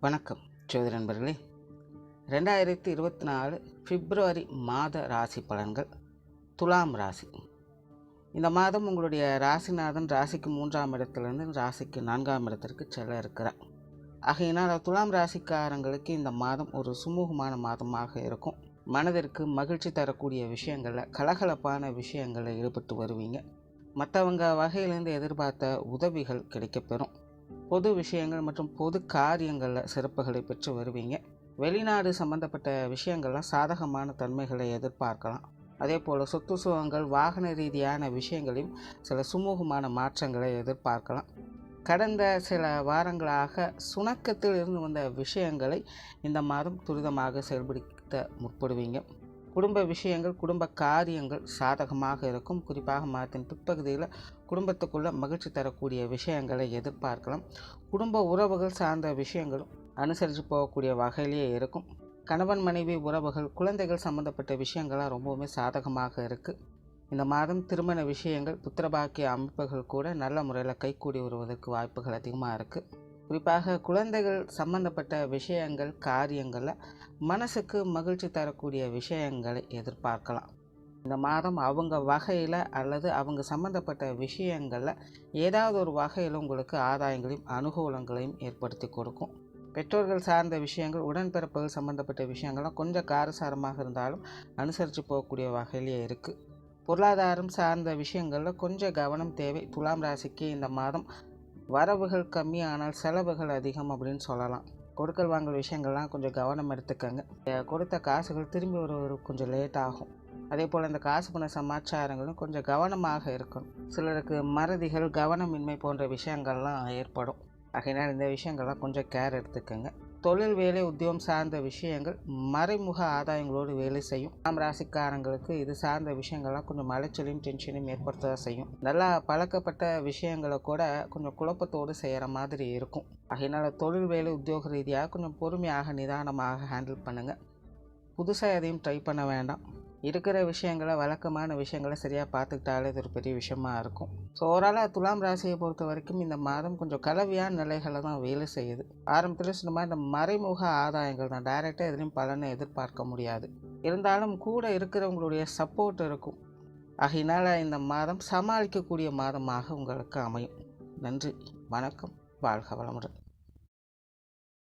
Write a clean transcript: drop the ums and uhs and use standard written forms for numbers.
வணக்கம் ஜோதி நண்பர்களே. 2024 பிப்ரவரி மாத ராசி பலன்கள். துலாம் ராசி. இந்த மாதம் உங்களுடைய ராசிநாதன் ராசிக்கு 3ஆம் இடத்திலிருந்து ராசிக்கு 4ஆம் இடத்திற்கு செல்ல இருக்கிறார். ஆகையினால் துலாம் ராசிக்காரங்களுக்கு இந்த மாதம் ஒரு சுமூகமான மாதமாக இருக்கும். மனதிற்கு மகிழ்ச்சி தரக்கூடிய விஷயங்களில், கலகலப்பான விஷயங்களில் ஈடுபட்டு வருவீங்க. மற்றவங்க வகையிலேருந்து எதிர்பார்த்த உதவிகள் கிடைக்கப்பெறும். பொது விஷயங்கள் மற்றும் பொது காரியங்களில் சிறப்புகளை பெற்று வருவீங்க. வெளிநாடு சம்பந்தப்பட்ட விஷயங்கள்லாம் சாதகமான தன்மைகளை எதிர்பார்க்கலாம். அதே போல் சொத்து சுகங்கள், வாகன ரீதியான விஷயங்களையும் சில சுமூகமான மாற்றங்களை எதிர்பார்க்கலாம். கடந்த சில வாரங்களாக சுணக்கத்தில் இருந்து வந்த விஷயங்களை இந்த மாதம் துரிதமாக செயல்படுத்த முற்படுவீங்க. குடும்ப விஷயங்கள், குடும்ப காரியங்கள் சாதகமாக இருக்கும். குறிப்பாக மாதத்தின் பிற்பகுதியில் குடும்பத்துக்குள்ள மகிழ்ச்சி தரக்கூடிய விஷயங்களை எதிர்பார்க்கலாம். குடும்ப உறவுகள் சார்ந்த விஷயங்களும் அனுசரித்து போகக்கூடிய வகையிலேயே இருக்கும். கணவன் மனைவி உறவுகள், குழந்தைகள் சம்பந்தப்பட்ட விஷயங்கள்லாம் ரொம்பவுமே சாதகமாக இருக்குது. இந்த மாதம் திருமண விஷயங்கள், புத்திரபாக்கிய அமைப்புகள் கூட நல்ல முறையில் கைகூடி வருவதற்கு வாய்ப்புகள் அதிகமாக இருக்குது. குறிப்பாக குழந்தைகள் சம்பந்தப்பட்ட விஷயங்கள், காரியங்களில் மனசுக்கு மகிழ்ச்சி தரக்கூடிய விஷயங்களை எதிர்பார்க்கலாம். இந்த மாதம் அவங்க வகையில் அல்லது அவங்க சம்பந்தப்பட்ட விஷயங்களில் ஏதாவது ஒரு வகையில் உங்களுக்கு ஆதாயங்களையும் அனுகூலங்களையும் ஏற்படுத்தி கொடுக்கும். பெற்றோர்கள் சார்ந்த விஷயங்கள், உடன்பிறப்புகள் சம்பந்தப்பட்ட விஷயங்கள்லாம் கொஞ்சம் காரசாரமாக இருந்தாலும் அனுசரித்து போகக்கூடிய வகையிலேயே இருக்குது. பொருளாதாரம் சார்ந்த விஷயங்களில் கொஞ்சம் கவனம் தேவை. துலாம் ராசிக்கு இந்த மாதம் வரவுகள் கம்மி, ஆனால் செலவுகள் அதிகம் அப்படின்னு சொல்லலாம். கொடுக்கல் வாங்கல் விஷயங்கள்லாம் கொஞ்சம் கவனம் எடுத்துக்கங்க. கொடுத்த காசுகள் திரும்பி கொஞ்சம் லேட் ஆகும். அதே போல் இந்த காசு பண சமாச்சாரங்களும் கொஞ்சம் கவனமாக இருக்கணும். சிலருக்கு மறதிகள், கவனமின்மை போன்ற விஷயங்கள்லாம் ஏற்படும். ஆகையினால் இந்த விஷயங்கள்லாம் கொஞ்சம் கேர் எடுத்துக்கங்க. தொழில், வேலை, உத்தியோகம் சார்ந்த விஷயங்கள் மறைமுக ஆதாயங்களோடு வேலை செய்யும். நாம் ராசிக்காரங்களுக்கு இது சார்ந்த விஷயங்கள்லாம் கொஞ்சம் அலைச்சலையும் டென்ஷனையும் ஏற்படுத்த செய்யும். நல்லா பழக்கப்பட்ட விஷயங்களை கூட கொஞ்சம் குழப்பத்தோடு செய்கிற மாதிரி இருக்கும். அதனால் தொழில், வேலை, உத்தியோக ரீதியாக கொஞ்சம் பொறுமையாக நிதானமாக ஹேண்டில் பண்ணுங்கள். புதுசாக எதையும் ட்ரை பண்ண வேண்டாம். இருக்கிற விஷயங்களை, வழக்கமான விஷயங்களை சரியாக பார்த்துக்கிட்டாலே இது ஒரு பெரிய விஷயமா இருக்கும். ஸோ ஓவராலாக துலாம் ராசியை பொறுத்த வரைக்கும் இந்த மாதம் கொஞ்சம் கலவையான நிலைகளை தான் வேலை செய்யுது. ஆரம்பத்தில் சொன்ன மாதிரி இந்த மறைமுக ஆதாயங்கள் தான், டைரெக்டாக எதுலையும் பலனை எதிர்பார்க்க முடியாது. இருந்தாலும் கூட இருக்கிறவங்களுடைய சப்போர்ட் இருக்கும். ஆகையினால் இந்த மாதம் சமாளிக்கக்கூடிய மாதமாக உங்களுக்கு அமையும். நன்றி, வணக்கம், வாழ்க வளமுடன்.